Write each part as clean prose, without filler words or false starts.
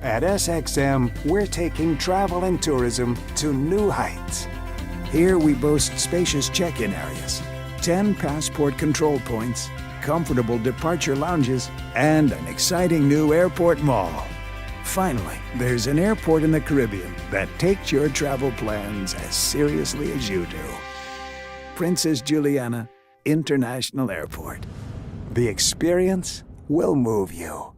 At SXM, we're taking travel and tourism to new heights. Here we boast spacious check-in areas, 10 passport control points, comfortable departure lounges, and an exciting new airport mall. Finally, there's an airport in the Caribbean that takes your travel plans as seriously as you do. Princess Juliana International Airport. The experience will move you.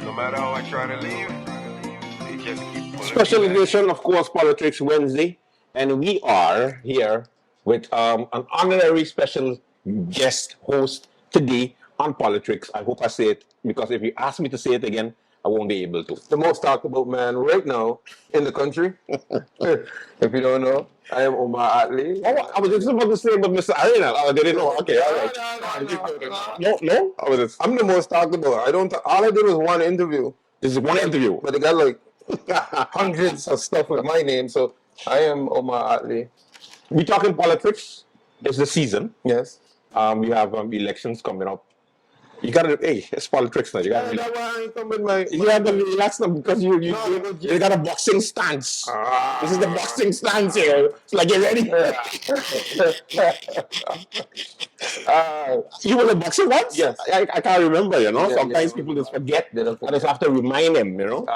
No matter how I try to leave, they just keep pulling Special me back. edition, of course, Polotricks Wednesday, and we are here with an honorary special guest host today on Polotricks. I hope I say it because if you ask me to say it again, I won't be able to. The most talked about man right now in the country. If you don't know, I am Omar Atley. Oh, I was just about to say about Mr. Arena. I didn't know. Okay, all right. No. I'm the most talked about. All I did was one interview, This is one interview. but they got like hundreds of stuff with my name. So I am Omar Atley. We talking Polotricks. It's the season. Yes. We have elections coming up. You gotta, hey, it's Polotricks now. You gotta, That's why I ain't come with my. you have to relax now because you No, got a boxing stance. Ah. This is the boxing stance here. It's like, get ready. You were a boxer once? Yes. I can't remember, you know. Yeah, Sometimes yeah. people just forget. They don't I just have to remind them, you know.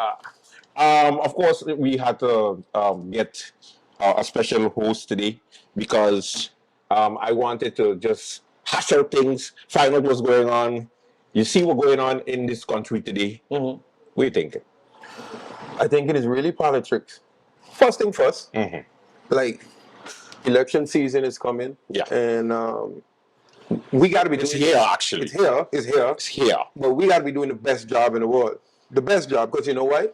Of course, we had to get a special host today because I wanted to just hash out things, find out what's going on. You see what's going on in this country today. Mhm. What do you think? I think it is really politics. First thing first, like election season is coming. Yeah. And we got to be It's doing here, actually. It's here. It's here. It's here. But we got to be doing the best job in the world. The best job, because you know why?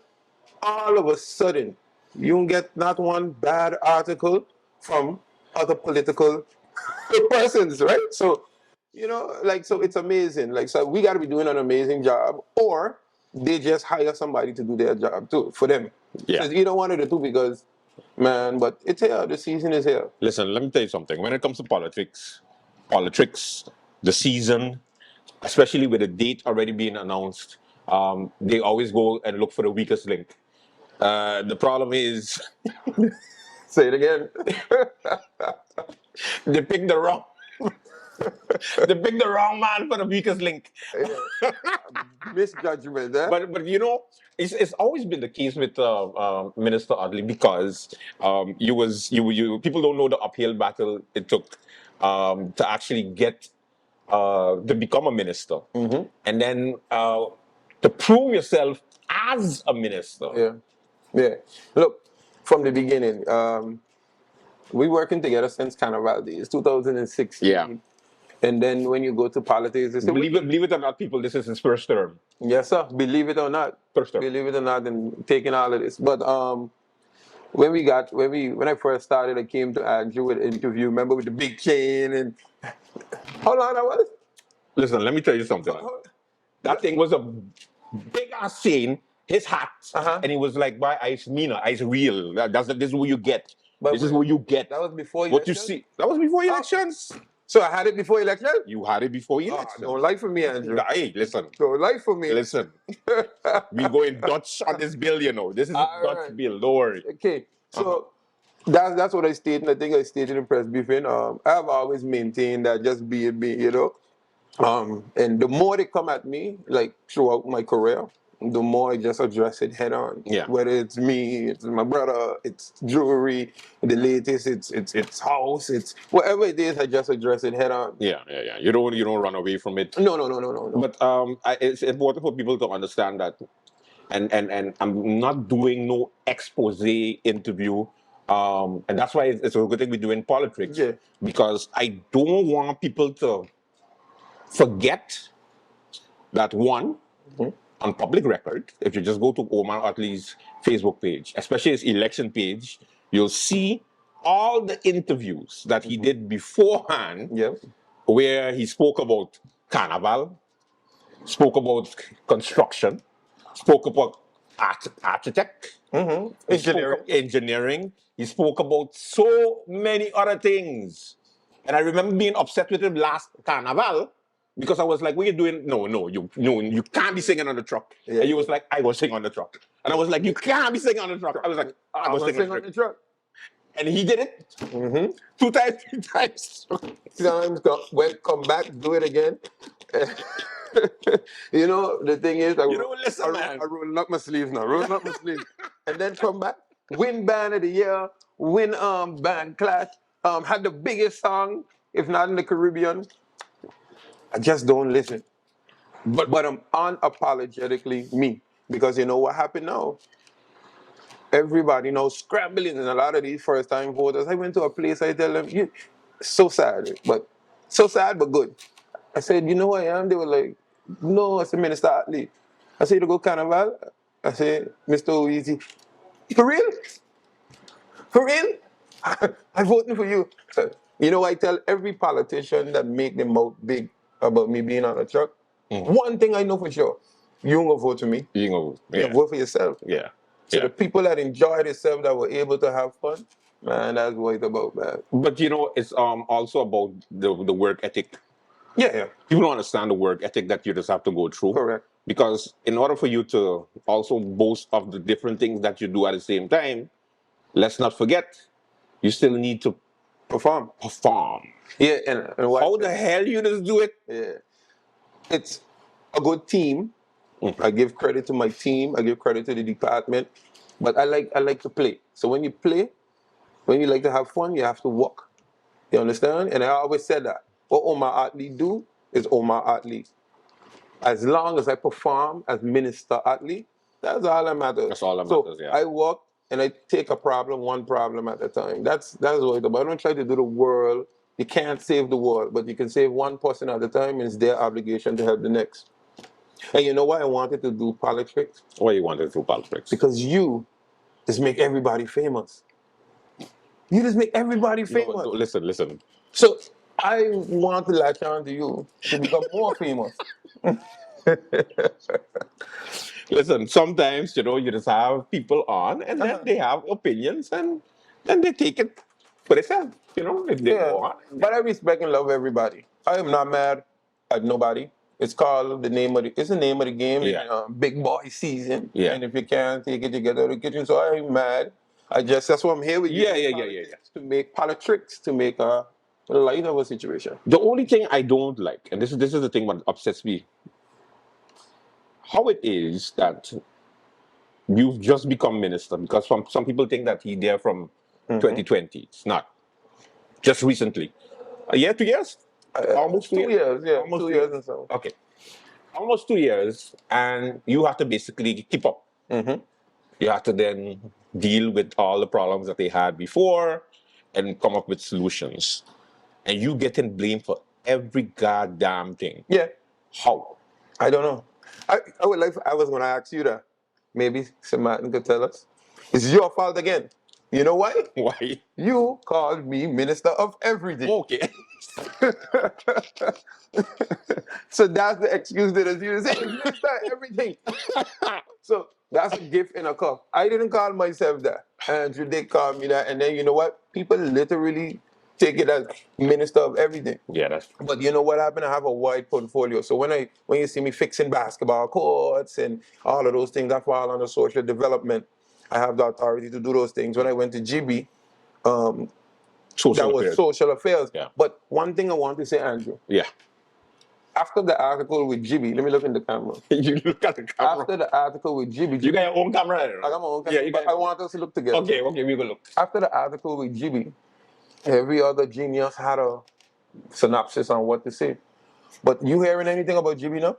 All of a sudden, you don't get not one bad article from other political persons, right? So, you know, like, so it's amazing. Like, so we got to be doing an amazing job, or they just hire somebody to do their job too for them. Yeah. So you don't want it to do because, man, but it's here. The season is here. Listen, let me tell you something. When it comes to politics, the season, especially with the date already being announced, they always go and look for the weakest link. The problem is Say it again. they picked the wrong. They picked the wrong man for the weakest link. Misjudgment, eh? But you know, it's always been the case with Minister Audley because you people don't know the uphill battle it took to actually get to become a minister, and then to prove yourself as a minister. Yeah. Yeah. Look, from the beginning, we working together since Carnival days, 2016. Yeah. And then when you go to politics, they say, Believe it or not, people, this is his first term. yes, sir. Believe it or not. First term. Believe it or not, and taking all of this. But when I first started, I came to Andrew with an interview. Remember with the big chain and how long that was? Listen, let me tell you something. That thing was a big ass chain, his hat, and he was like, "Why ice Mina? Ice real. This is what you get. But this is what you get. That was before What you election? see. That was before elections. So I had it before election? You had it before Oh, elections. don't lie for me, Andrew. Hey, listen. Don't lie for me. Listen. We going Dutch on this bill, you know. This is a All Dutch right. bill. Don't worry. Okay, so that's what I stated. I think I stated in press briefing. I've always maintained that just be it, you know. And the more they come at me, like throughout my career, the more I just address it head on. Yeah. Whether it's me, it's my brother, it's jewelry, the latest, it's house, it's whatever it is, I just address it head on. Yeah. You don't run away from it. No. But it's important for people to understand that, and I'm not doing no expose interview, and that's why it's a good thing we're doing politics. Yeah. Because I don't want people to forget that one, on public record, if you just go to Omar Otley's Facebook page, especially his election page, you'll see all the interviews that he did beforehand, Yeah. where he spoke about carnival, spoke about construction, spoke about architect, he spoke Engineering. about engineering, he spoke about so many other things. And I remember being upset with him last carnival because I was like, "What are you doing? No, you can't be singing on the truck." Yeah. And he was like, "I will sing on the truck." And I was like, "You can't be singing on the truck." I was like, "I I'm will gonna sing on sing on the the truck." truck. And he did it 2 times, 3 times. Sometimes come back, do it again. You know, the thing is, You know, listen, man. I rolling up my sleeves now, rolling up my sleeves, and then come back, win band of the year, win band clash, had the biggest song, if not in the Caribbean. I just don't listen, but I'm unapologetically me, because you know what happened now. Everybody knows scrambling, and a lot of these first time voters. I went to a place, I tell them, so sad, but good. I said, you know who I am? They were like, no, I said, Minister Atley. I said, you go Carnival? I said, Mr. Oeasy. For real? For real? I'm voting for you. You know, I tell every politician that make them mouth big about me being on a truck, one thing I know for sure, you don't go vote for me. You know, You yeah, vote for yourself. yeah, So yeah. the people that enjoy themselves, that were able to have fun, man, that's what it's about, man. But you know, it's also about the work ethic. Yeah, People don't understand the work ethic that you just have to go through. correct. Because in order for you to also boast of the different things that you do at the same time, let's not forget, you still need to Perform. perform. Yeah, and what? How the hell you just do it? Yeah. It's a good team. I give credit to my team. I give credit to the department. But I like to play. So when you play, when you like to have fun, you have to work. You understand? And I always said that. What Omar Atley do is Omar Atley. As long as I perform as Minister Atley, that's all that matters. That's all that So matters, yeah. I work and I take a problem, one problem at a time. That's what it's about. I don't try to do the world. You can't save the world, but you can save one person at a time, and it's their obligation to help the next. And you know why I wanted to do Polotricks? What you wanted through politics? Because you just make everybody famous. You just make everybody famous. No, listen. So I want to latch on to you to become more famous. Listen, sometimes, you know, you just have people on and then they have opinions and then they take it for themselves, you know, if they go on. But I respect and love everybody. I am not mad at nobody. It's called the name of the game. Yeah. Big boy season. Yeah. And if you can't take it, you get out of the kitchen. So I ain't mad. That's why I'm here with you. Yeah. To make Polotricks, to make a light of a situation. The only thing I don't like, and this is the thing that upsets me, how it is that you've just become minister, because some people think that he's there from 2020. It's not. Just recently. A year, 2 years? Almost 2 years, yeah. Almost 2 years and so. Okay. Almost 2 years, and you have to basically keep up. You have to then deal with all the problems that they had before and come up with solutions. And you getting blamed for every goddamn thing. Yeah. How? I don't know. I would like. I was going to ask you that. Maybe St. Martin could tell us. It's your fault again. You know why? Why? You called me Minister of Everything. Okay. So that's the excuse that is used. Minister of Everything. So that's a gift in a cup. I didn't call myself that. Andrew did call me that. And then you know what? People literally take it as Minister of Everything. Yeah, that's true. But you know what happened? I have a wide portfolio. So when you see me fixing basketball courts and all of those things, I fall under social development. I have the authority to do those things. When I went to GB, Social was affairs. social affairs. Yeah. But one thing I want to say, Andrew, Yeah. after the article with GB, let me look in the camera. You look at the camera. After the article with GB, You got your own camera? I got my own camera, Yeah, you but got I want us to look together. Okay, we will look. After the article with GB, every other genius had a synopsis on what to say. But you hearing anything about GB now?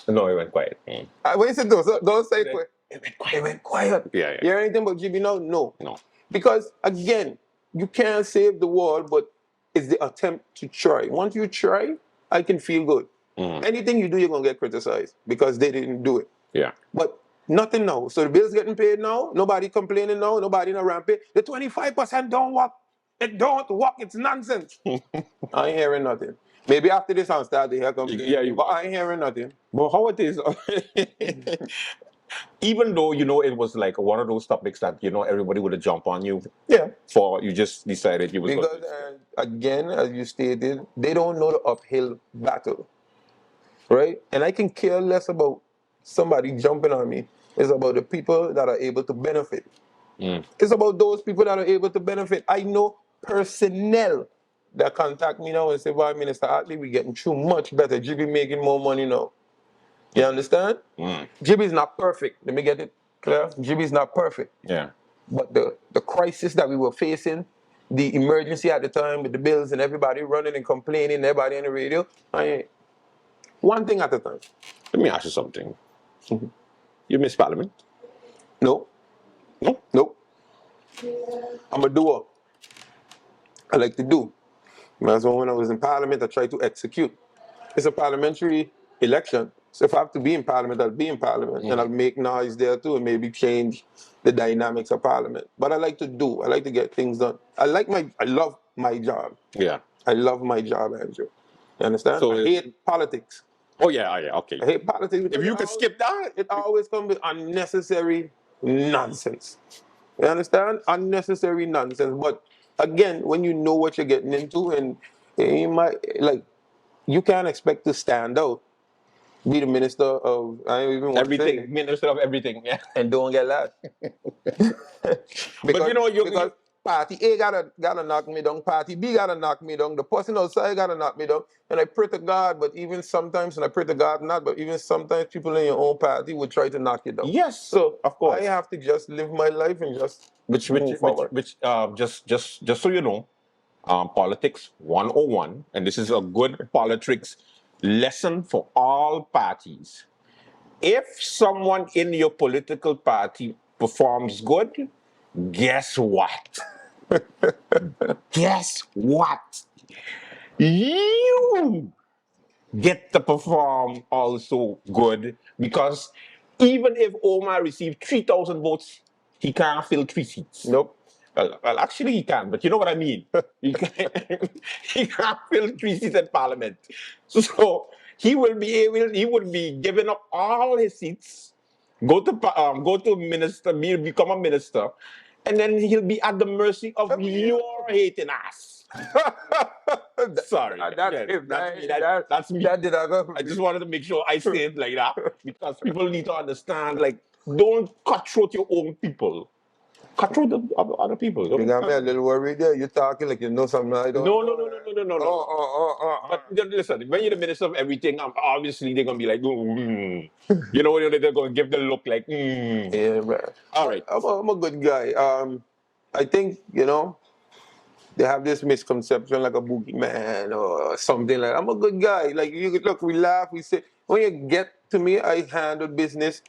No, it went quiet. Wait, don't say quick. It went quiet. Yeah. You hear anything about GB now? No. No. Because, again, you can't save the world, but it's the attempt to try. Once you try, I can feel good. Anything you do, you're gonna get criticized because they didn't do it. Yeah. But nothing now. So the bills getting paid now. Nobody complaining now. Nobody in a rampage. The 25% don't work. It don't work. It's nonsense. I ain't hearing nothing. Maybe after this I'll start to hear complaining. Yeah, but I ain't hearing nothing. But how it is, even though it was like one of those topics that everybody would have jumped on you. Yeah. For you just decided you was Because again, as you stated, they don't know the uphill battle, right? And I can care less about somebody jumping on me. It's about the people that are able to benefit. It's about those people that are able to benefit. I know personnel that contact me now and say, "Well, Minister Hartley, we're getting through much better. GB making more money now." You understand? GB is not perfect. Let me get it clear. GB is not perfect. Yeah. But the crisis that we were facing, the emergency at the time with the bills and everybody running and complaining, everybody on the radio, one thing at a time. Let me ask you something. You miss Parliament? No. No? Nope. I'm a doer. I like to do. That's why when I was in Parliament, I tried to execute. It's a parliamentary election. So if I have to be in Parliament, I'll be in Parliament. And I'll make noise there too and maybe change the dynamics of Parliament. But I like to do. I like to get things done. I love my job. Yeah. I love my job, Andrew. You understand? So I hate politics. Oh yeah, okay. I hate politics. If you could skip that, it always comes with unnecessary nonsense. You understand? Unnecessary nonsense. But again, when you know what you're getting into, and you might you can't expect to stand out, be the minister of I don't even want everything, to say it, minister of everything. Yeah. and don't get that. because party A gotta knock me down, party B gotta knock me down, the person outside gotta knock me down, and I pray to God, but even sometimes, and I pray to God not, but even sometimes people in your own party would try to knock you down. Yes, so of course. I have to just live my life and just move forward. Just so you know, politics 101, and this is a good Polotricks lesson for all parties. If someone in your political party performs good, guess what? Guess what? You get to perform also good, because even if Omar received 3,000 votes, he can't fill 3 seats. Nope. Well, actually he can, but you know what I mean. He can't fill 3 seats in Parliament. So he would be giving up all his seats, go to minister, become a minister, and then he'll be at the mercy of your hating ass. Sorry. That's me. That did I go? I just wanted to make sure I say it like that, because people need to understand, don't cutthroat your own people. Cutthroat the other people. You got me a little worried there. You're talking like you know something I don't No. know. But listen, when you're the minister of everything, obviously they're gonna be like, you know, they're gonna give the look like, Yeah, man. All right. I'm a good guy. I think they have this misconception like a boogeyman or something like. I'm a good guy. Like look, we laugh, we say. When you get to me, I handle business.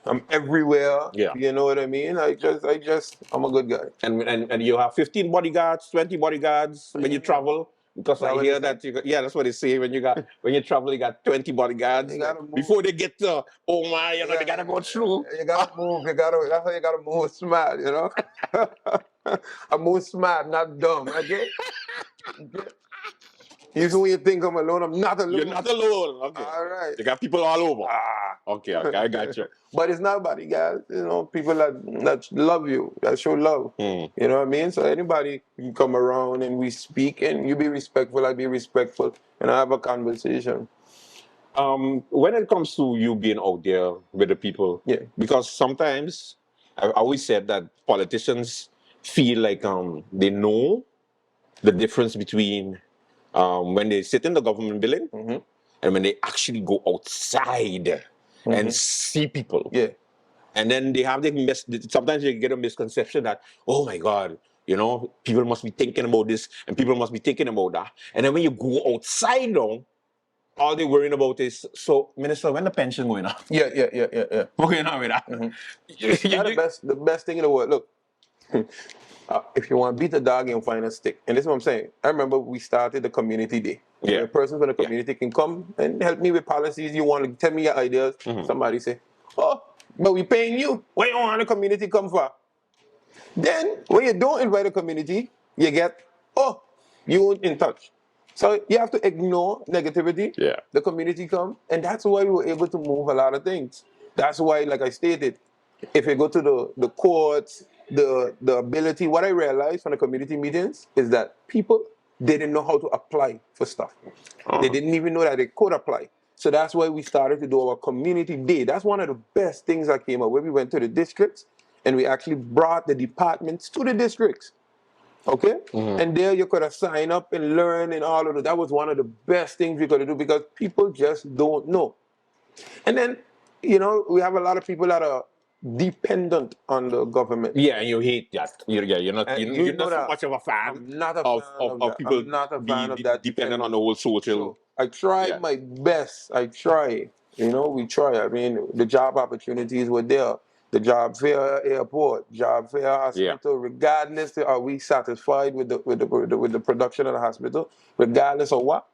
I'm everywhere. Yeah. You know what I mean? I'm a good guy. And you have 15 bodyguards, 20 bodyguards when you travel. Because I hear that that's what they say when you travel, you got 20 bodyguards. You gotta move. Before they get to my, they gotta go through. You gotta move. That's how you gotta move smart. I move smart, not dumb. Okay. Even when you think I'm alone, I'm not alone. You're not alone. Okay. All right. You got people all over. Okay, I got you. But it's not about it, guys. People that love you, that show love. You know what I mean? So anybody can come around and we speak, and you be respectful, I be respectful, and I have a conversation. When it comes to you being out there with the people, because sometimes I always said that politicians feel like they know the difference between when they sit in the government building and when they actually go outside and see people. Yeah. And then they have sometimes they get a misconception that, oh my God, people must be thinking about this and people must be thinking about that. And then when you go outside now, all they're worrying about is, so, Minister, when the pension going up? Yeah. What's going on with that? That's the best thing in the world. Look, if you want to beat a dog, you find a stick. And this is what I'm saying. I remember we started the community day. Yeah. Where a person from the community can come and help me with policies. You want to tell me your ideas. Somebody say, oh, but we paying you. What you want the community come for? Then, when you don't invite a community, you get, oh, you weren't in touch. So you have to ignore negativity. Yeah. The community come, and that's why we were able to move a lot of things. That's why, like I stated, if you go to the courts, the ability, what I realized from the community meetings is that people didn't know how to apply for stuff. They didn't even know that they could apply. So that's why we started to do our community day. That's one of the best things that came up, where we went to the districts and we actually brought the departments to the districts. Okay? And there you could have signed up and learn and all of that. That was one of the best things we could do because people just don't know. And then, you know, we have a lot of people that are dependent on the government. Yeah, and you hate that. You're not. And You're you know not so that much of a fan I'm not a of, fan of, of of that. people I'm not a fan of be that dependent on the dependence. whole social. So I try Yeah. my best. I try. You know, we try. I mean, the job opportunities were there. The job fair airport, job fair hospital. Regardless, are we satisfied with the production of the hospital? Regardless of what,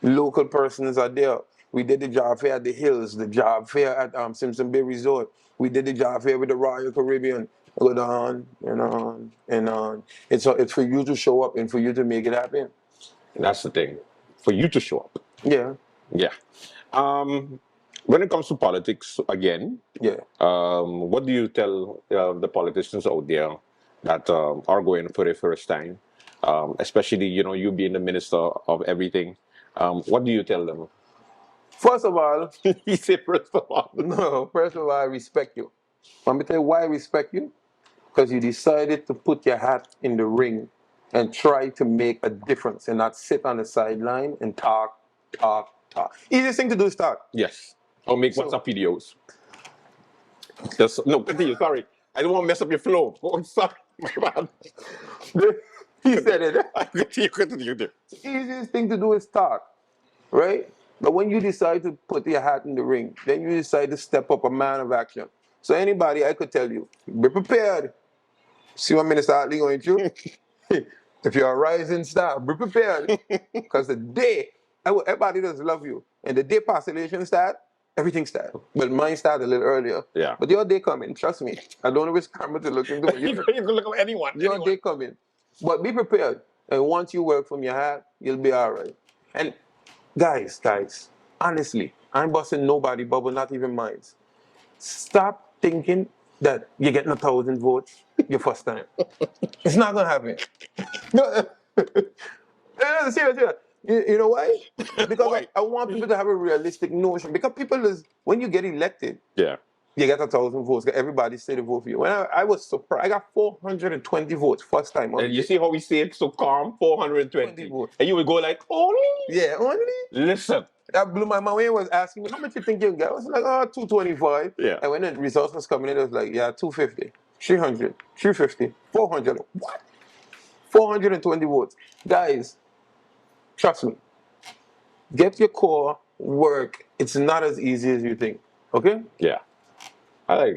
local persons are there. We did the job fair at the Hills, the job fair at Simpson Bay Resort. We did the job fair with the Royal Caribbean. Go on and on and on. It's for you to show up and for you to make it happen. That's the thing. For you to show up. Yeah, Yeah. When it comes to politics, again, yeah. what do you tell the politicians out there that are going for the first time, especially you being the minister of everything? What do you tell them? First of all, He said, first of all, no, first of all, I respect you. Let me tell you why I respect you. Because you decided to put your hat in the ring and try to make a difference and not sit on the sideline and talk. Easiest thing to do is talk. yes, or make So- WhatsApp videos. Just no, continue. Sorry, I don't want to mess up your flow. Oh, sorry, my bad. He said it. Continue. The easiest thing to do is talk, right? But when you decide to put your hat in the ring, then you decide to step up a man of action. So anybody, I could tell you, be prepared. See what Minister Hartley going through? If you're a rising star, be prepared. Because the day, everybody does love you. And the day postulation start, everything starts. Well, mine started a little earlier. Yeah. But your day coming, trust me. I don't know which camera to look into. You can look at anyone. Your day coming. But be prepared. And once you work from your hat, you'll be all right. And guys, honestly, I'm busting nobody bubble, not even mine. Stop thinking that you're getting 1,000 votes your first time. It's not gonna happen. No, serious. You know why? Because Why? I want people to have a realistic notion. Because people when you get elected, Yeah. you get 1,000 votes. Everybody say to vote for you. When I was surprised, I got 420 votes first time. And you see how we say it so calm, 420. 20 votes. And you would go like, only? Yeah, only. Listen. That blew my mind. When he was asking me, how much you think you'll get? I was like, 225. Yeah. And when the results was coming in, it was like, 250, 300, 350, 400. What? 420 votes. Guys, trust me. Get your core, work. It's not as easy as you think. Okay? Yeah. I like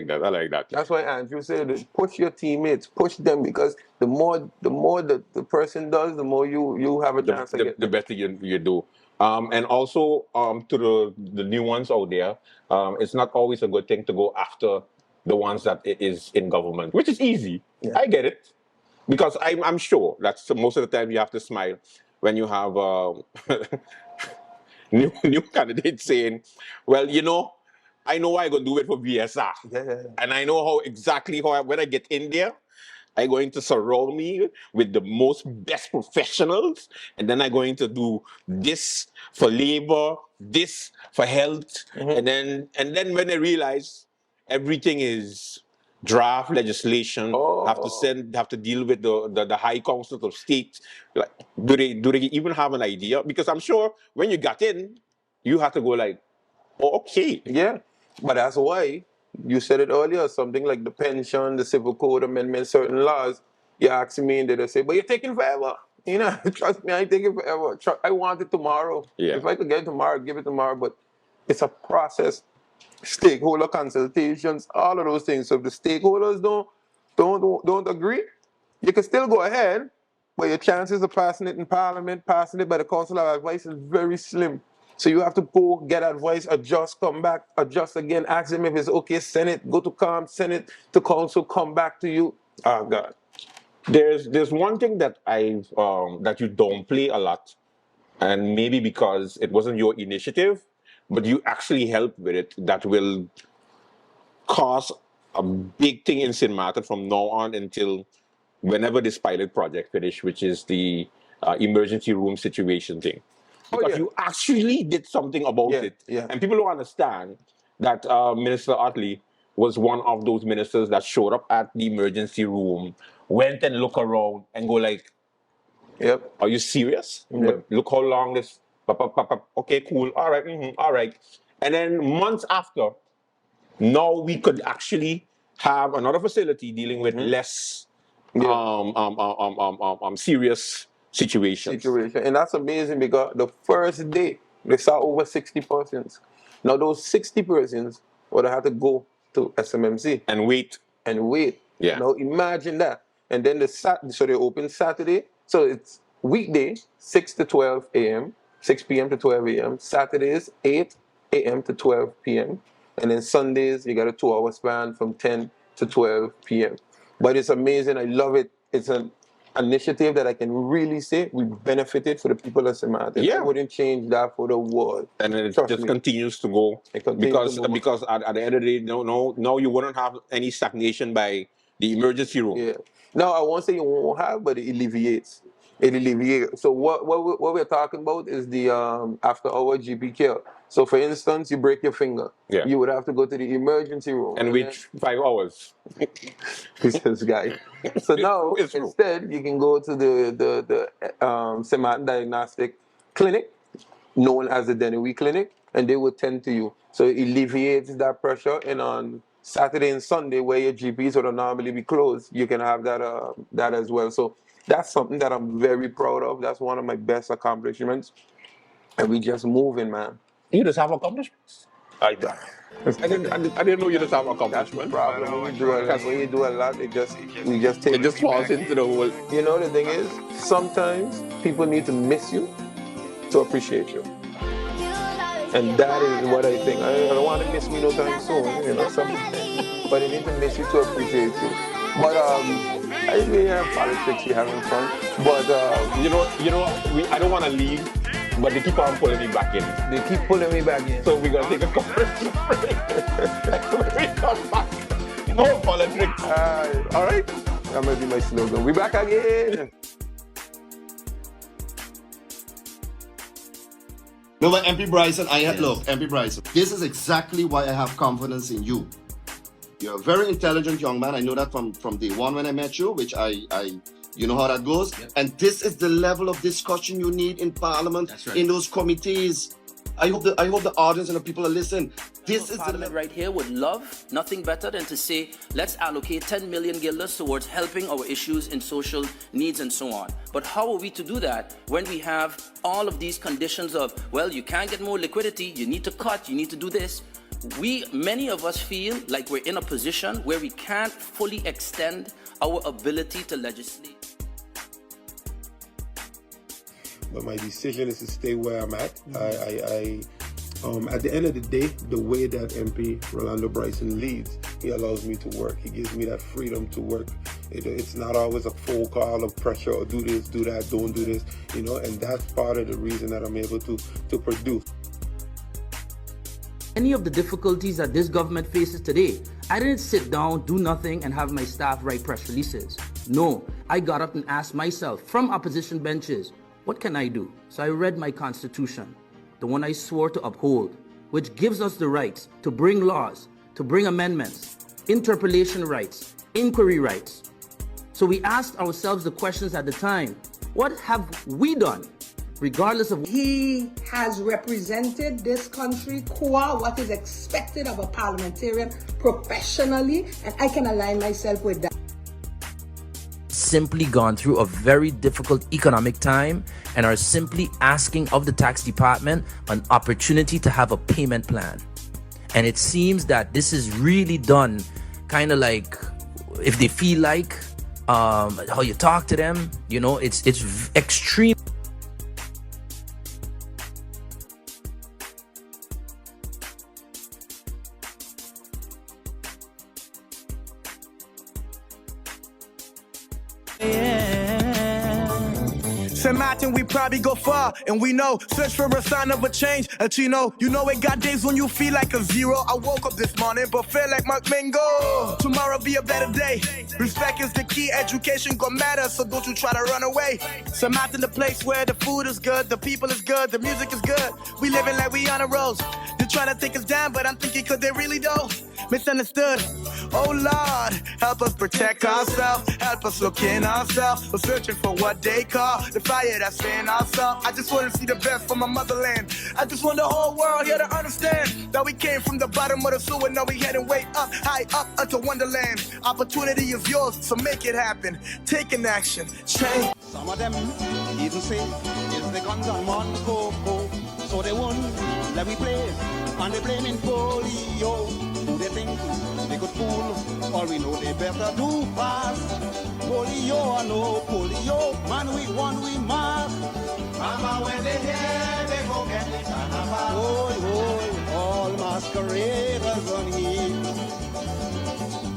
that. That's why Andrew said, push your teammates, push them, because the more the person does, the more you have a chance to get The better you do. And also to the new ones out there, it's not always a good thing to go after the ones that is in government, which is easy. Yeah. I get it. Because I'm sure that most of the time you have to smile when you have new candidates saying, well, I know I'm going to do it for VSR. Yeah. And I know when I get in there, I'm going to surround me with the best professionals. And then I'm going to do this for labor, this for health. And then when I realize everything is draft legislation, have to deal with the high councils of state. Like, do they even have an idea? Because I'm sure when you got in, you have to go like, oh, okay. Yeah. But that's why you said it earlier, something like the pension, the civil code amendment, certain laws. You ask me and they say, but you're taking forever. Trust me, I ain't taking forever. I want it tomorrow. Yeah. If I could get it tomorrow, give it tomorrow. But it's a process. Stakeholder consultations, all of those things. So if the stakeholders don't agree, you can still go ahead, but your chances of passing it in Parliament, passing it by the Council of Advice is very slim. So you have to go get advice, adjust, come back, adjust again, ask them if it's okay, send it, go to COM, send it to Council, come back to you. Oh God. There's one thing that that you don't play a lot, and maybe because it wasn't your initiative, but you actually helped with it. That will cause a big thing in St. Martin from now on until whenever this pilot project finish, which is the emergency room situation thing. Oh, Because yeah. you actually did something about Yeah, it. yeah. And people don't understand that Minister Utley was one of those ministers that showed up at the emergency room, went and looked around and go like, Yep. are you serious? Yeah. But look how long this, okay, cool, all right, all right. And then months after, now we could actually have another facility dealing with less serious situations. Situation. And that's amazing because the first day they saw over 60 persons. Now those 60 persons would have to go to SMMC And wait. and wait. Yeah. Now imagine that. And then so they open Saturday. So it's weekday 6 to 12 a.m., 6 p.m. to 12 a.m. Saturdays 8 a.m. to 12 p.m. And then Sundays you got a 2-hour span from 10 to 12 p.m. But it's amazing. I love it. It's an initiative that I can really say we benefited for the people of St. Martin. Yeah. I wouldn't change that for the world. And then it Trust just me. continues to go It continues to move. because at the end of the day, no, you wouldn't have any stagnation by the emergency room. Yeah. Now I won't say you won't have, but it alleviates. It alleviates. So what we're talking about is the after hour GP care. So for instance, you break your finger. Yeah. You would have to go to the emergency room. And wait 5 hours. This guy. So now It's true. instead you can go to the St. Martin Diagnostic Clinic, known as the Dennewy Clinic, and they will tend to you. So it alleviates that pressure. And on Saturday and Sunday, where your GPs would normally be closed, you can have that as well. So that's something that I'm very proud of. That's one of my best accomplishments. And we just moving, man. You just have accomplishments. I die. I didn't know you just have That's the accomplishments. problem. When you do a lot, we just take It just falls into the whole. You know, the thing is, sometimes people need to miss you to appreciate you. And that is what I think. I don't want to miss me no time soon, you know, something. But they need to miss you to appreciate you. But I mean, politics, you're having fun. But I don't want to leave, but they keep on pulling me back in. they keep pulling me back in. So we're gonna take a commercial break. When we come back, more politics. All right, that might be my slogan. We back again. No, but MP Bryson, look, MP Bryson, this is exactly why I have confidence in you. You're a very intelligent young man. I know that from day one when I met you, which I you know how that goes. Yep. And this is the level of discussion you need in Parliament, That's right. in those committees. I hope the audience and the people are listening. This is the Parliament level. right here would love nothing better than to say, let's allocate 10 million guilders towards helping our issues in social needs and so on. But how are we to do that when we have all of these conditions of, well, you can't get more liquidity, you need to cut, you need to do this. Many of us feel like we're in a position where we can't fully extend our ability to legislate. But my decision is to stay where I'm at. At the end of the day, the way that MP Rolando Bryson leads, he allows me to work. He gives me that freedom to work. It's not always a phone call of pressure or do this, do that, don't do this, and that's part of the reason that I'm able to produce. Any of the difficulties that this government faces today, I didn't sit down, do nothing, and have my staff write press releases. No, I got up and asked myself from opposition benches, what can I do? So I read my constitution, the one I swore to uphold, which gives us the rights to bring laws, to bring amendments, interpellation rights, inquiry rights. So we asked ourselves the questions at the time, what have we done? Regardless of He has represented this country qua what is expected of a parliamentarian professionally, and I can align myself with that. Simply gone through a very difficult economic time and are simply asking of the tax department an opportunity to have a payment plan. And it seems that this is really done kind of like if they feel like, how you talk to them. You know, it's extreme. St. Martin, we probably go far, and we know, search for a sign of a change. A Chino, you know it got days when you feel like a zero. I woke up this morning, but feel like Mark Mingo. Tomorrow be a better day. Respect is the key, education gon' matter, so don't you try to run away. St. Martin, the place where the food is good, the people is good, the music is good. We living like we on a road. They're trying to take us down, but I'm thinking cause they really don't. Misunderstood. Oh Lord, help us protect ourselves, help us look in ourselves. We're searching for what they call the fire that's in ourselves. I just want to see the best for my motherland. I just want the whole world here to understand that we came from the bottom of the sewer, now we heading way up, high up unto Wonderland. Opportunity is yours, so make it happen. Take an action, change. Some of them even say it's the guns on one go, so they won't let me play, and they blaming polio. Do they think they could fool? All we know they better do fast. Polio or no polio, man we won, we mark. Mama when they hear, they go get the carnival. Oh, all masqueraders on here.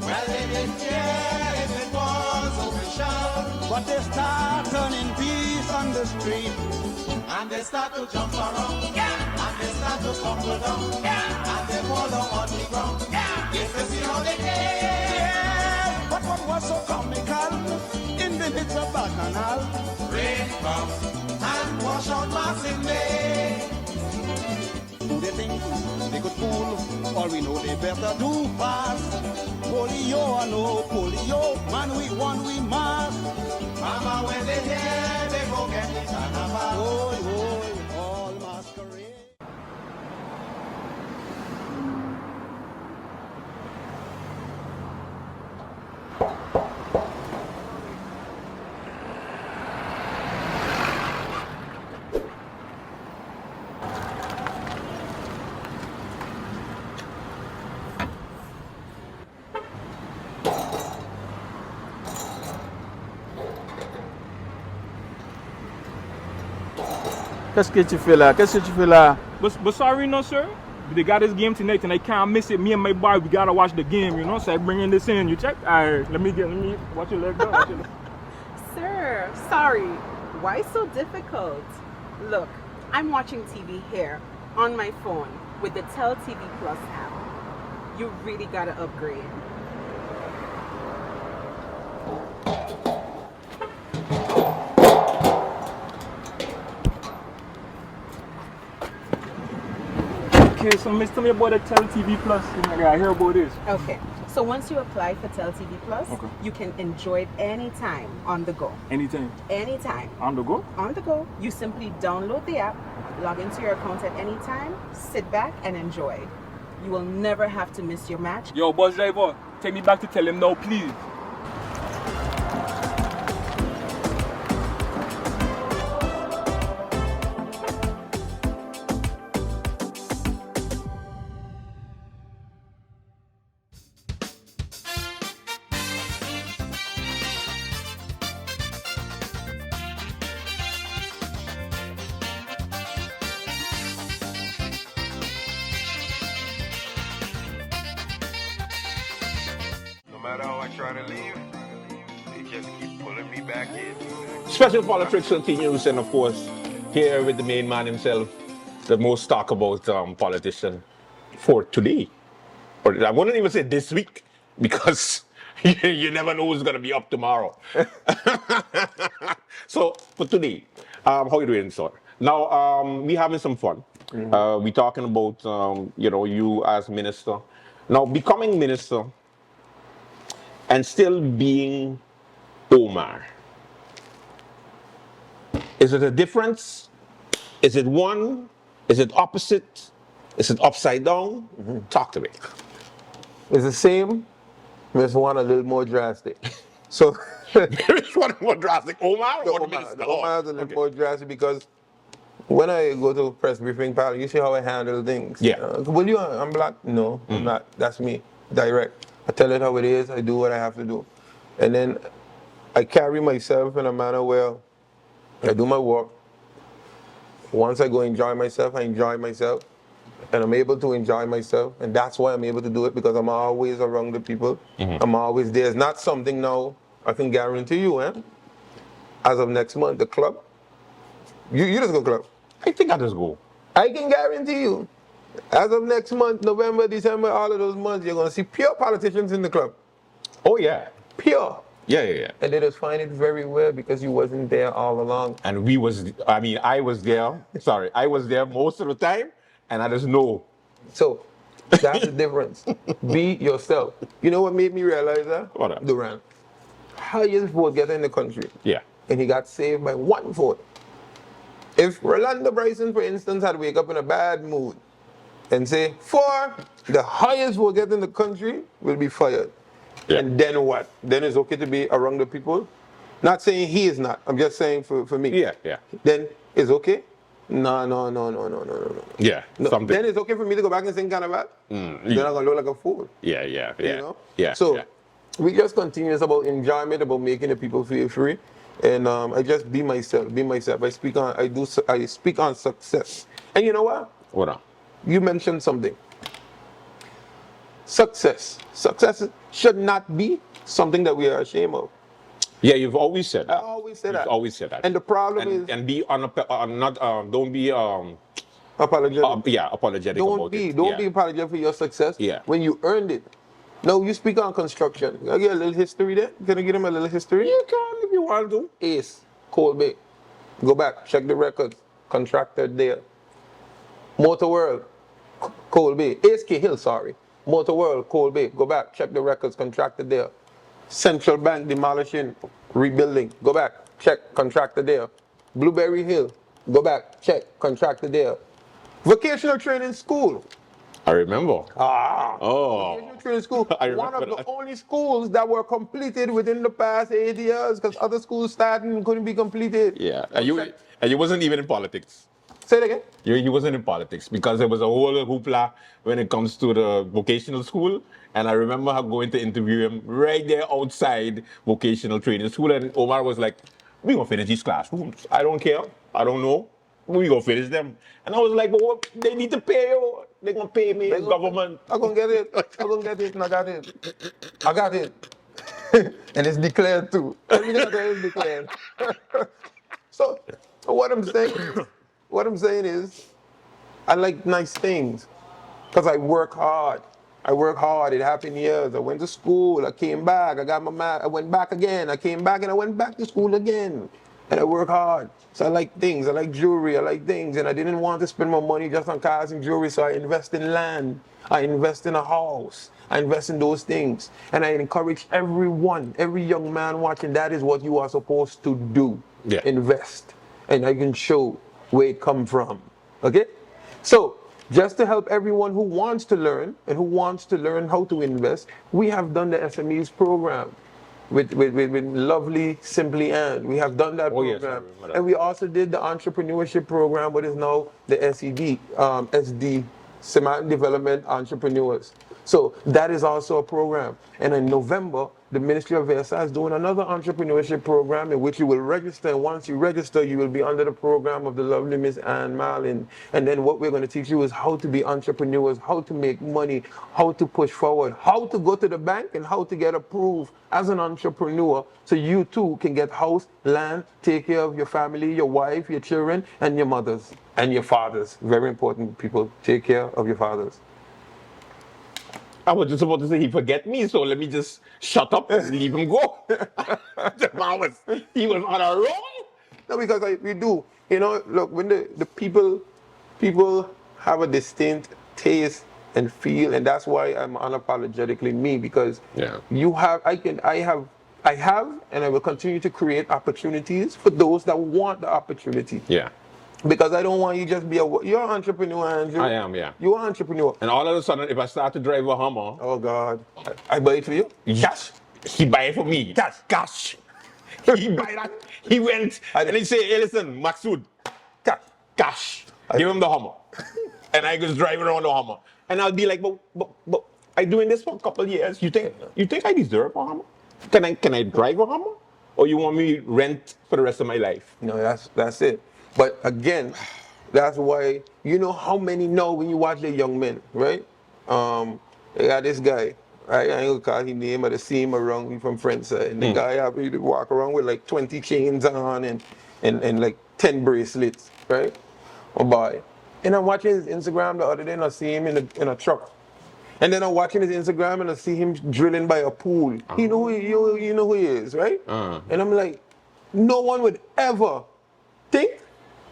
Well, they didn't care if it was official, but they start turning peace on the street. And they start to jump around, and they start to tumble down, and they fall down on the ground. Yes, they see how they came. But what was so comical in the midst of Bacchanal? Rain comes and wash out Martin Bay. Do they think they could fool? All we know they better do fast. Polio or no polio, man we won, we mark. Mama when they hear, they go get the carnival. Oh, all masquerade. Qu'est-ce que tu fais là? Qu'est-ce que tu fais là? But sorry, no, sir. They got this game tonight and I can't miss it. Me and my boy, we gotta watch the game, you know? So I bringing this in. You check? Alright, let me watch your leg go. Watch your leg. Sir, sorry. Why so difficult? Look, I'm watching TV here on my phone with the Tell TV Plus app. You really gotta upgrade. Okay, so miss, tell me about the Tell TV Plus. I hear about this. Okay, so once you apply for Tell TV Plus, Okay. you can enjoy it anytime on the go. Anytime. Anytime. On the go? On the go. You simply download the app, log into your account at any time, sit back and enjoy. You will never have to miss your match. Yo, bus driver, take me back to tell him now, please. No matter how I try to leave, they just keep pulling me back in. Special Polotricks continues, and of course, here with the main man himself, the most talk about politician for today. Or I wouldn't even say this week, because you never know who's going to be up tomorrow. So, for today, how you doing, sir? Now, we having some fun. We talking about, you as minister. Now, becoming minister and still being Omar. Is it a difference? Is it one? Is it opposite? Is it upside down? Talk to me. It's the same, there's one a little more drastic. So There is one more drastic. Omar the or the Omar, minister? the Omar is a little more drastic because when I go to press briefing panel, you see how I handle things. Yeah. Will you? I'm black. No, I'm not. That's me. Direct. I tell it how it is. I do what I have to do, and then I carry myself in a manner where I do my work. Once I go enjoy myself, I enjoy myself. And I'm able to enjoy myself. And that's why I'm able to do it, because I'm always around the people. I'm always there. It's not something now I can guarantee you, as of next month, the club. You just go club. I think I just go. I can guarantee you, as of next month, November, December, all of those months, you're going to see pure politicians in the club. Oh, yeah. Pure. Yeah. And they just find it very weird because you wasn't there all along. And I was there. Sorry, I was there most of the time, and I just know. So, that's the difference. Be yourself. You know what made me realize that? What up? Durant. Highest vote getter in the country. Yeah. And he got saved by 1 vote. If Rolando Bryson, for instance, had wake up in a bad mood and say, the highest vote getter in the country will be fired. Yeah. And then what? Then it's okay to be around the people? Not saying he is not. I'm just saying for me. Yeah. Then it's okay? No. Yeah. No. Something. Then it's okay for me to go back and sing kind of bad? Then I'm going to look like a fool. Yeah. You know? Yeah. So we just continue. It's about enjoyment, about making the people feel free. And I just be myself. I speak on success. And you know what? What up? You mentioned something. Success should not be something that we are ashamed of. Yeah, you've always said that. I always say that. You've always said that. And the problem is, and be don't be apologetic. Apologetic about it. Don't be apologetic for your success. Yeah. When you earned it. No, you speak on construction. Can I get a little history there? Can I get him a little history? You can if you want to. Ace, Cold Bay. Go back, check the records. Contractor there. Motor World, Cold Bay. Ace K Hill, sorry. Motor World, Cold Bay. Go back, check the records. Contractor there. Central Bank demolishing, rebuilding. Go back, check, contractor there. Blueberry Hill. Go back, check, contractor there. Vocational training school. I remember. Vocational training school. One of the only schools that were completed within the past 8 years, because other schools started and couldn't be completed. Yeah, and you wasn't even in politics. Say it again. He wasn't in politics because there was a whole hoopla when it comes to the vocational school. And I remember her going to interview him right there outside vocational training school. And Omar was like, we gonna finish these classrooms. I don't care. I don't know. We gonna finish them. And I was like, but what? They need to pay you. They gonna pay me, the government. I'm gonna get it. And I got it. And it's declared too. Everything I tell is declared. So what I'm saying is, I like nice things because I work hard. It happened years. I went to school. I came back. I got my math. I went back again. I came back and I went back to school again. And I work hard. So I like things. I like jewelry. I like things. And I didn't want to spend my money just on cars and jewelry. So I invest in land. I invest in a house. I invest in those things. And I encourage everyone, every young man watching, that is what you are supposed to do. Yeah. Invest. And I can show where it come from. Okay? So, just to help everyone who wants to learn and who wants to learn how to invest, we have done the SMEs program with lovely Simply Ann. We have done that program. Yes, and we also did the entrepreneurship program, what is now the SED, SD, Semantic Development Entrepreneurs. So that is also a program. And in November, the Ministry of Versailles is doing another entrepreneurship program in which you will register. And once you register, you will be under the program of the lovely Miss Ann Marlin. And then what we're going to teach you is how to be entrepreneurs, how to make money, how to push forward, how to go to the bank, and how to get approved as an entrepreneur so you too can get house, land, take care of your family, your wife, your children, and your mothers and your fathers. Very important, people. Take care of your fathers. I was just about to say he forget me, so let me just shut up and leave him go. He was on a roll. No, because we do. You know, look, when the people have a distinct taste and feel, and that's why I'm unapologetically me, because I have, and I will continue to create opportunities for those that want the opportunity. Yeah. Because I don't want you just be you're an entrepreneur, Andrew. I am, yeah. You're an entrepreneur. And all of a sudden, if I start to drive a Hummer, oh God, I buy it for you. Cash. He buy it for me. Cash. He buy that. He went and he say, "Hey, listen, Maxud, cash. Give him the Hummer." And I just drive around the Hummer, and I'll be like, "But I'm doing this for a couple of years. You think I deserve a Hummer? Can I drive a Hummer? or you want me rent for the rest of my life? No, that's it. But again, that's why you know how many know when you watch the young men, right? They got this guy, right? I ain't gonna call his name, but I see him around. He from Friendside, and the guy happy to walk around with like 20 chains on and like 10 bracelets, right? Oh boy. And I'm watching his Instagram the other day, and I see him in a truck. And then I'm watching his Instagram, and I see him drilling by a pool. You know you know who he is, right? And I'm like, no one would ever think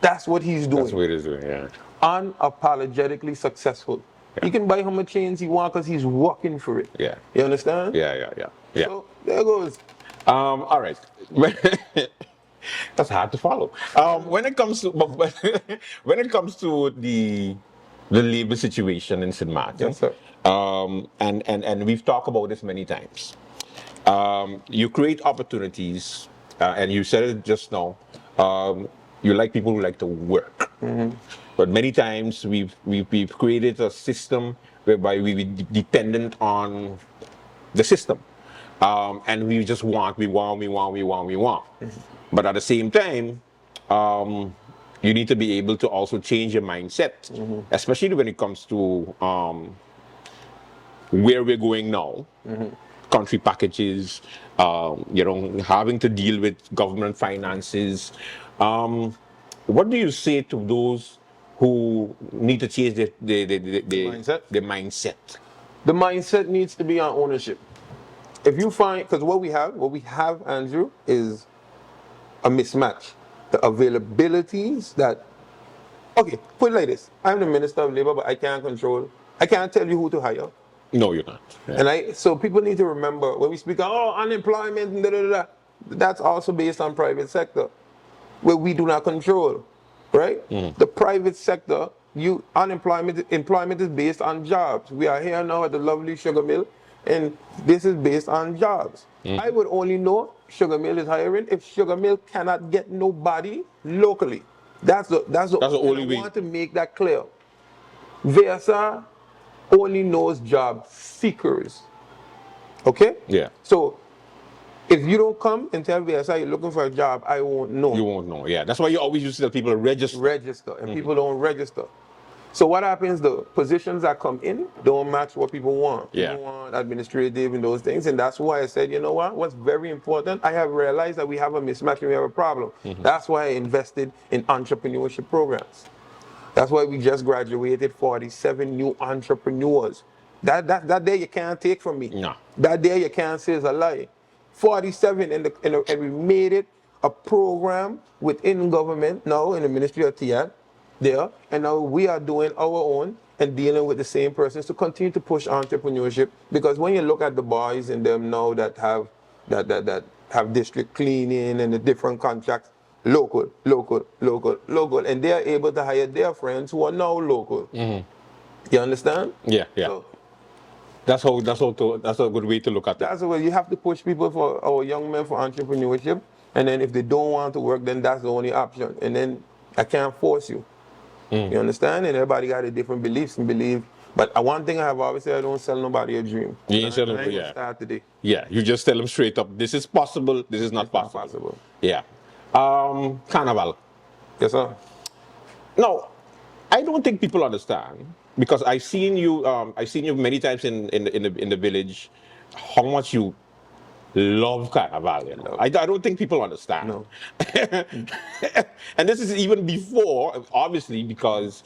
that's what he's doing. That's what it is doing, yeah. Unapologetically successful. Yeah. He can buy how much chains he wants because he's working for it. Yeah. You understand? Yeah. So there goes. All right. That's hard to follow. When it comes to when it comes to the labor situation in St. Martin, Yes, sir. And we've talked about this many times. You create opportunities, and you said it just now. You like people who like to work, but many times we've created a system whereby we dependent on the system, and we just want. But at the same time, you need to be able to also change your mindset, especially when it comes to where we're going now. Country packages, having to deal with government finances. What do you say to those who need to change their Mindset? their mindset? The mindset needs to be on ownership. If you find, because what we have, Andrew, is a mismatch. The availabilities that, okay, put it like this. I'm the Minister of Labor, but I can't tell you who to hire. No, you're not. Yeah. And so people need to remember when we speak of unemployment and that's also based on private sector, where we do not control, right? The private sector, employment is based on jobs. We are here now at the lovely sugar mill, and this is based on jobs. I would only know sugar mill is hiring if sugar mill cannot get nobody locally. That's the only way. I want to make that clear. VSR only knows job seekers. Okay? Yeah. So if you don't come and tell VSI you're looking for a job, I won't know. You won't know. Yeah. That's why you always used to tell people register. And people don't register. So what happens, the positions that come in don't match what people want. Yeah. People want administrative and those things. And that's why I said, you know what? What's very important, I have realized that we have a mismatch and we have a problem. That's why I invested in entrepreneurship programs. That's why we just graduated 47 new entrepreneurs. That day you can't take from me. No. That day you can't say is a lie. 47 and we made it a program within government now in the Ministry of TN there, and now we are doing our own and dealing with the same persons to continue to push entrepreneurship. Because when you look at the boys in them now that have district cleaning and the different contracts, local, and they are able to hire their friends who are now local. You understand? Yeah. So, that's a good way to look at it. that's the way you have to push people for our young men for entrepreneurship, and then if they don't want to work, then that's the only option. And then I can't force you. You understand? And everybody got a different beliefs and believe. But one thing I have always said, I don't sell nobody a dream. You ain't selling, I ain't gonna yeah. start today. Yeah, you just tell them straight up, this is possible, this is not possible. Yeah. Carnival. Yes, sir. No, I don't think people understand, because I've seen you many times in the village, how much you love Carnival. You know? I don't think people understand. No. And this is even before, obviously, because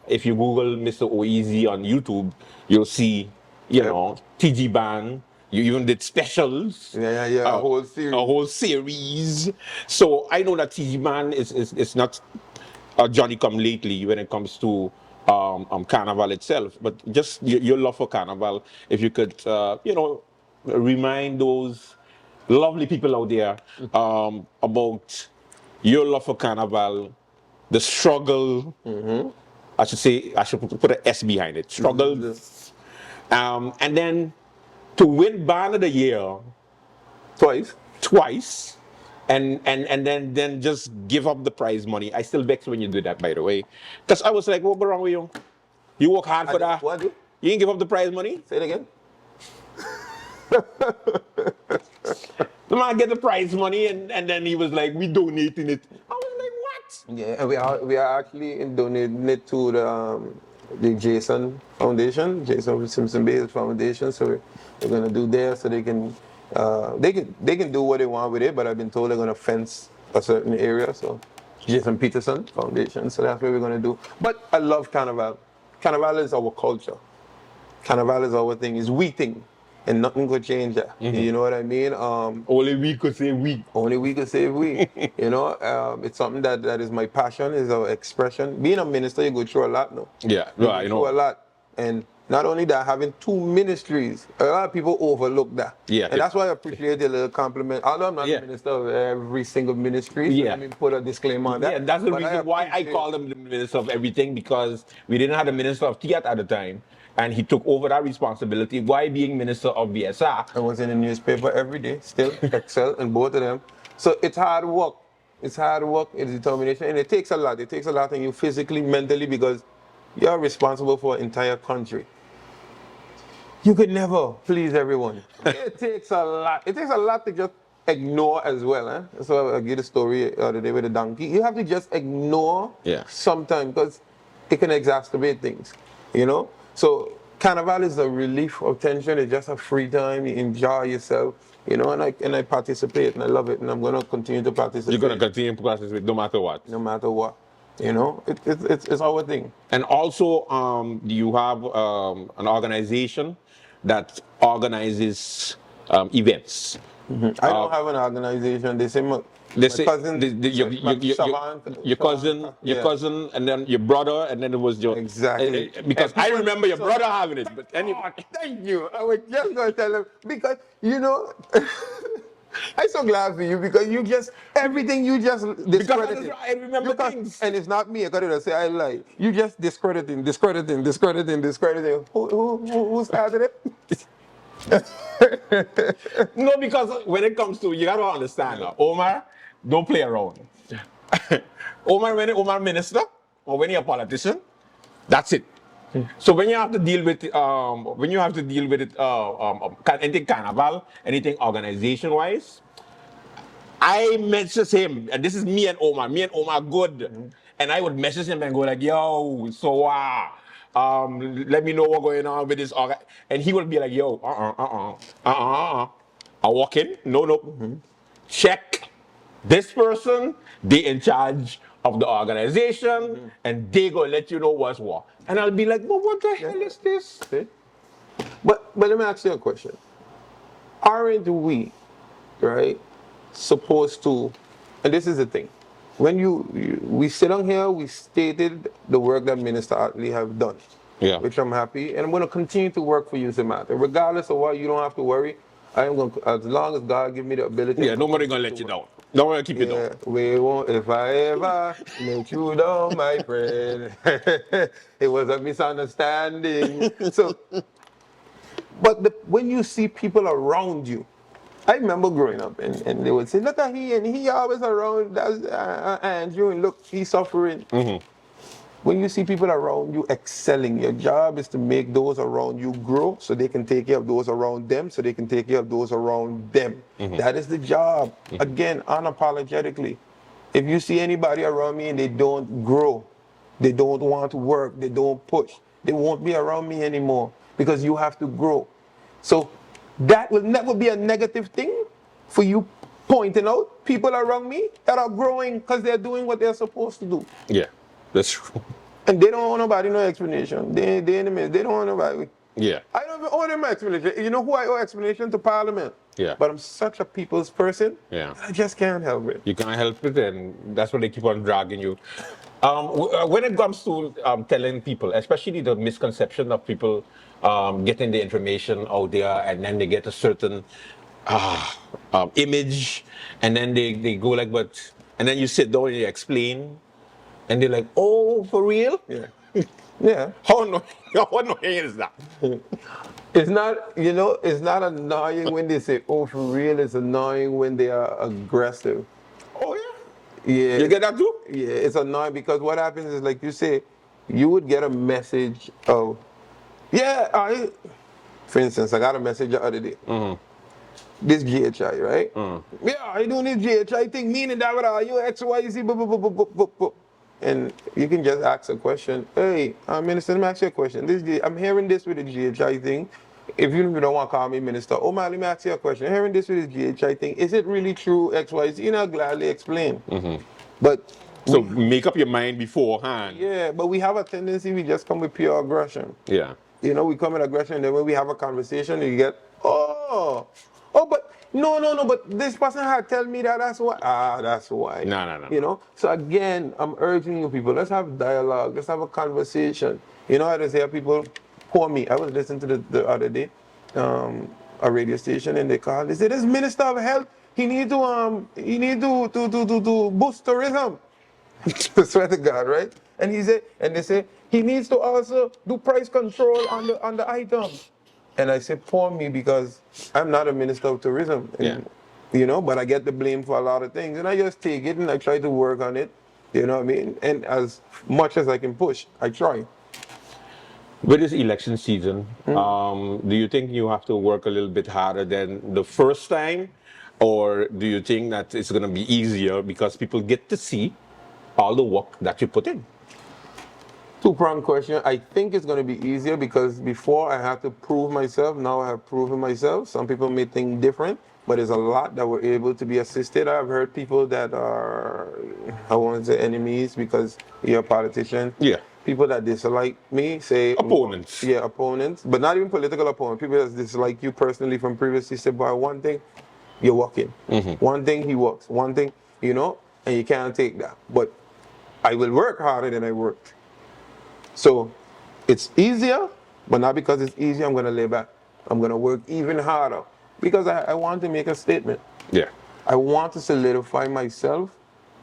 if you Google Mr. Oeasy on YouTube, you'll see, you know, TG Band. You even did specials. Yeah. A whole series. A whole series. So I know that TG Band is not Johnny come lately when it comes to Carnival itself, but just your love for Carnival. If you could, remind those lovely people out there about your love for Carnival, the struggle. I should put an S behind it. Struggle. And then to win Band of the Year twice. And then just give up the prize money. I still vex when you do that, by the way. Because I was like, what wrong with you? You work hard for that. What? You didn't give up the prize money? Say it again. The man get the prize money, and then he was like, we donating it. I was like, what? Yeah, and we are actually donating it to the Jason Foundation, Jason Simpson Bayes Foundation. So we're gonna do there, so they can do what they want with it. But I've been told they're gonna fence a certain area. So Jason Peterson Foundation. So that's what we're gonna do. But I love Carnival. Carnival is our culture. Carnival is our thing. It's we thing. And nothing could change that. You know what I mean? Only we could say we. Only we could say we. You know, it's something that is my passion, is our expression. Being a minister, you go through a lot now. Yeah, You right, go through a lot. And not only that, having 2 ministries, a lot of people overlook that. Yeah. And that's why I appreciate the little compliment. Although I'm not the minister of every single ministry, so let me put a disclaimer on that. Yeah, that's the But reason why I call him the minister of everything, because we didn't have the minister of theatre at the time. And he took over that responsibility while being minister of BSR. I was in the newspaper every day, still excel in both of them. So it's hard work. It's hard work, it's determination, and it takes a lot. It takes a lot on you physically, mentally, because you're responsible for an entire country. You could never please everyone. It takes a lot. It takes a lot to just ignore as well. Eh? So I give the story the other day with the donkey. You have to just ignore sometimes, because it can exacerbate things, you know? So Carnival is a relief of tension. It's just a free time. You enjoy yourself, you know, and I participate, and I love it, and I'm going to continue to participate. You're going to continue to participate no matter what? No matter what. You know, it's our thing. And also, you have an organization that organizes events. I don't have an organization. They say my cousin, your cousin, and then your brother, and then it was your... Exactly. Because I remember your brother having it, but anyway. Thank you. I was just going to tell him, because, you know, I'm so glad for you, because you just, everything you just discredited. Because I remember things. And it's not me, I got to say I lie. You just discrediting. Who started it? No, because when it comes to, you got to understand, Omar, don't play around. Omar, when Omar minister, or when you're a politician, that's it. So when you have to deal with anything carnival, anything organization-wise, I message him, and this is me and Omar good, and I would message him and go like, yo, so let me know what's going on with this, and he would be like, yo, I walk in, no, check this person, they in charge of the organization, and they gonna let you know what's what. And I'll be like, well, what the hell is this? But let me ask you a question. Aren't we, right, supposed to, and this is the thing, when we sit on here, we stated the work that Minister Atley have done, which I'm happy, and I'm going to continue to work for you, Samantha. Regardless of what, you don't have to worry. I am going to, as long as God give me the ability. Yeah, nobody going to let you down. Nobody keep you down. We won't, if I ever let you down, my friend. It was a misunderstanding. So, but when you see people around you, I remember growing up, and they would say, look at he, and he always around, that's Andrew, and look, he's suffering. When you see people around you excelling, your job is to make those around you grow so they can take care of those around them, so they can take care of those around them. That is the job. Again, unapologetically. If you see anybody around me and they don't grow, they don't want to work, they don't push, they won't be around me anymore, because you have to grow. So that will never be a negative thing for you pointing out people around me that are growing because they're doing what they're supposed to do. Yeah, that's true. And they don't owe nobody no explanation. They don't owe nobody. Yeah. I don't even owe them explanation. You know who I owe explanation to? Parliament. Yeah. But I'm such a people's person. Yeah. I just can't help it. You can't help it, and that's why they keep on dragging you. When it comes to telling people, especially the misconception of people getting the information out there, and then they get a certain image, and then they go like, but, and then you sit down and you explain, and they're like, oh, for real? Yeah. Yeah. How annoying is that? It's not, you know, it's not annoying when they say, oh, for real. It's annoying when they are aggressive. Oh, yeah? Yeah. You get that too? Yeah, it's annoying because what happens is, like you say, you would get a message of, for instance, I got a message the other day. this GHI, right? Yeah, I doing this GHI thing, meaning that what are you X, Y, Z, and you can just ask a question. Hey, Minister, let me ask you a question. I'm hearing this with the GHI thing. If you don't want to call me Minister, Omar, let me ask you a question. Hearing this with the GHI thing, is it really true X, Y, Z? I'll gladly explain. But So make up your mind beforehand. yeah, but we have a tendency, we just come with pure aggression. Yeah. You know, we come with aggression, and then when we have a conversation, you get, but no, but this person had tell me that, that's why. That's why. No. You know, so again, I'm urging you people, let's have dialogue, let's have a conversation. You know how they say people pour me. I was listening to the other day, a radio station, and they called, they said, this Minister of Health, he need to boost tourism. I swear to God, right? And they say he needs to also do price control on the items. And I say, for me, because I'm not a minister of tourism, and, you know, but I get the blame for a lot of things, and I just take it and I try to work on it. You know what I mean? And as much as I can push, I try. With this election season, do you think you have to work a little bit harder than the first time, or do you think that it's going to be easier because people get to see all the work that you put in? Two-pronged question. I think it's going to be easier because before I had to prove myself. Now I have proven myself. Some people may think different, but there's a lot that were able to be assisted. I've heard people that are, I won't say enemies because you're a politician. Yeah. People that dislike me say... Opponents. Yeah, opponents. But not even political opponents. People that dislike you personally from previously say, boy, one thing, you're walking. One thing, he walks. One thing, you know, and you can't take that. But I will work harder than I worked. So it's easier, but not because it's easy, I'm going to lay back. I'm going to work even harder because I want to make a statement. Yeah. I want to solidify myself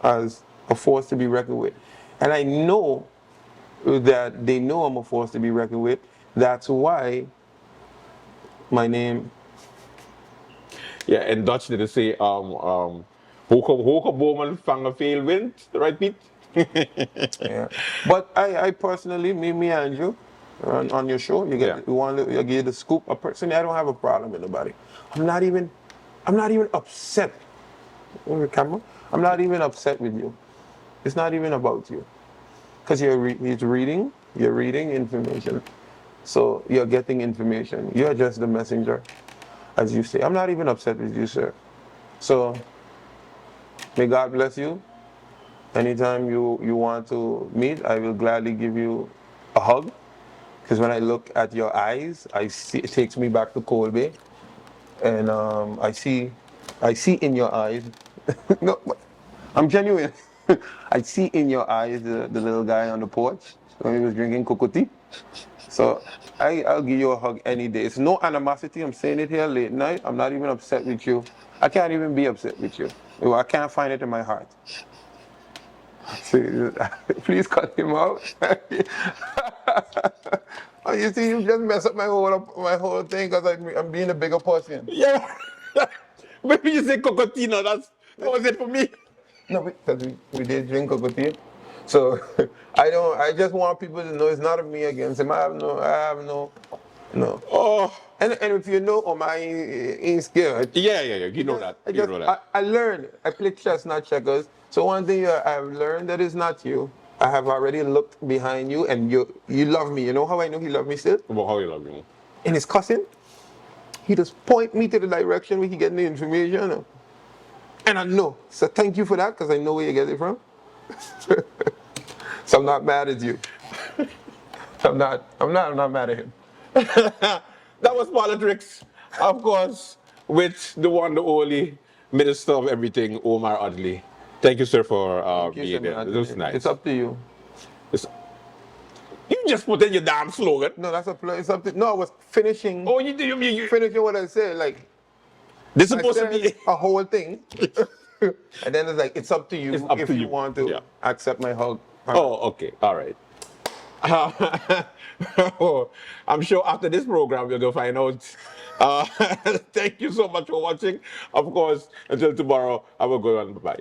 as a force to be reckoned with. And I know that they know I'm a force to be reckoned with. That's why my name... Yeah, in Dutch they say, hoge bomen vangen veel wind, right, Pete? Yeah. But I personally, me and you, on your show, you get you get the scoop. Personally, I don't have a problem with nobody. I'm not even upset with the camera. I'm not even upset with you. It's not even about you, because you're reading information. So you're getting information. You're just the messenger, as you say. I'm not even upset with you, sir. So may God bless you. Anytime you want to meet, I will gladly give you a hug. Because when I look at your eyes, I see it takes me back to Colby, and I see in your eyes. No, I'm genuine. I see in your eyes the little guy on the porch when he was drinking cocoa tea. So I'll give you a hug any day. It's no animosity. I'm saying it here late night. I'm not even upset with you. I can't even be upset with you. I can't find it in my heart. Please cut him out. Oh, you see, you just mess up my whole thing because I'm being a bigger person. Yeah. Maybe you say cocotino, that was it for me. No, because we did drink cocoa tea. So I just want people to know it's not me against him. I have no. Oh. And if you know, I ain't scared. Yeah, you know that. I learned. I play chess, not checkers. So one thing I've learned that is not you. I have already looked behind you, and you love me. You know how I know he loved me still? Well, how you love me? In his cousin, he just point me to the direction where he getting the information. And I know. So thank you for that, because I know where you get it from. So I'm not mad at you. I'm not mad at him. That was Polotricks, of course, with the one, the only Minister of Everything, Omar Audley. Thank you, sir, for being there. It was nice. It's up to you. You just put in your damn slogan. No, it's up to. No, I was finishing. Oh, you finishing what I said. Like this is supposed to be a whole thing, and then it's like it's up to you if you want to accept my hug. Oh, okay, all right. I'm sure after this program we're gonna find out. Thank you so much for watching. Of course, until tomorrow, have a good one. Bye.